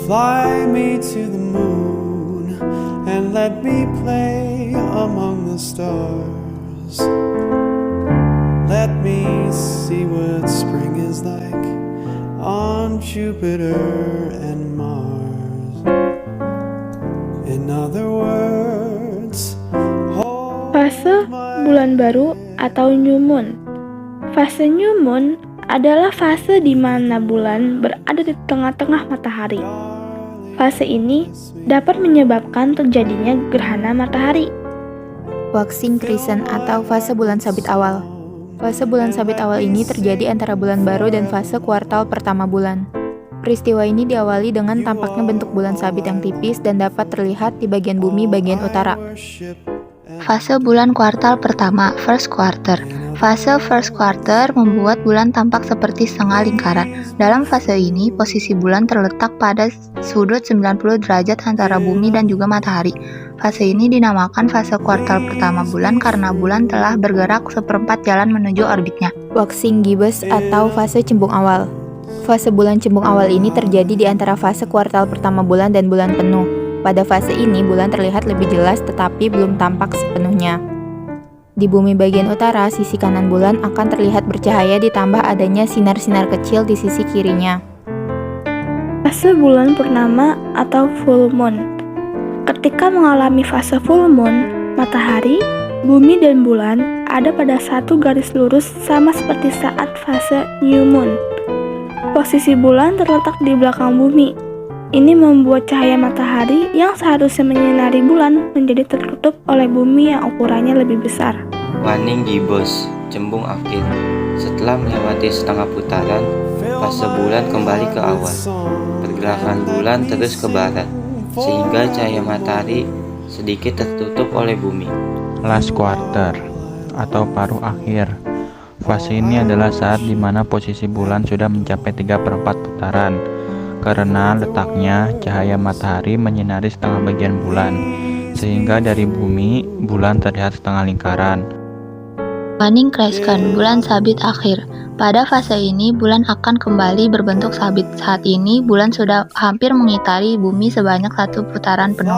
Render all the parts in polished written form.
Fly me to the moon and let me play among the stars. Let me see what spring is like on Jupiter and Mars. In other words, Fase bulan baru atau new moon. Fase new moon adalah fase di mana bulan berada di tengah-tengah matahari. Fase ini dapat menyebabkan terjadinya gerhana matahari. Waxing crescent atau fase bulan sabit awal. Fase bulan sabit awal ini terjadi antara bulan baru dan fase kuartal pertama bulan. Peristiwa ini diawali dengan tampaknya bentuk bulan sabit yang tipis dan dapat terlihat di bagian bumi bagian utara. Fase bulan kuartal pertama, first quarter. Fase first quarter membuat bulan tampak seperti setengah lingkaran. Dalam fase ini, posisi bulan terletak pada sudut 90 derajat antara bumi dan juga matahari. Fase ini dinamakan fase kuartal pertama bulan karena bulan telah bergerak seperempat jalan menuju orbitnya. Waxing gibbous atau fase cembung awal. Fase bulan cembung awal ini terjadi di antara fase kuartal pertama bulan dan bulan penuh. Pada fase ini, bulan terlihat lebih jelas tetapi belum tampak sepenuhnya. Di bumi bagian utara, sisi kanan bulan akan terlihat bercahaya ditambah adanya sinar-sinar kecil di sisi kirinya. Fase bulan purnama atau full moon. Ketika mengalami fase full moon, matahari, bumi dan bulan ada pada satu garis lurus sama seperti saat fase new moon. Posisi bulan terletak di belakang bumi. Ini membuat cahaya matahari yang seharusnya menyinari bulan menjadi tertutup oleh bumi yang ukurannya lebih besar. Waning gibbous, cembung akhir. Setelah melewati setengah putaran, fase bulan kembali ke awal. Pergerakan bulan terus ke barat, sehingga cahaya matahari sedikit tertutup oleh bumi. Last quarter atau paruh akhir. Fase ini adalah saat di mana posisi bulan sudah mencapai 3/4 putaran. Karena letaknya, cahaya matahari menyinari setengah bagian bulan, sehingga dari bumi, bulan terlihat setengah lingkaran. Waning crescent, bulan sabit akhir. Pada fase ini, bulan akan kembali berbentuk sabit. Saat ini, bulan sudah hampir mengitari bumi sebanyak satu putaran penuh.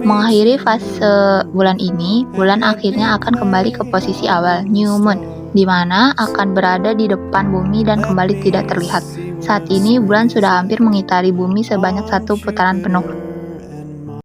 Mengakhiri fase bulan ini, bulan akhirnya akan kembali ke posisi awal, new moon, di mana akan berada di depan bumi dan kembali tidak terlihat. Saat ini, bulan sudah hampir mengitari bumi sebanyak satu putaran penuh.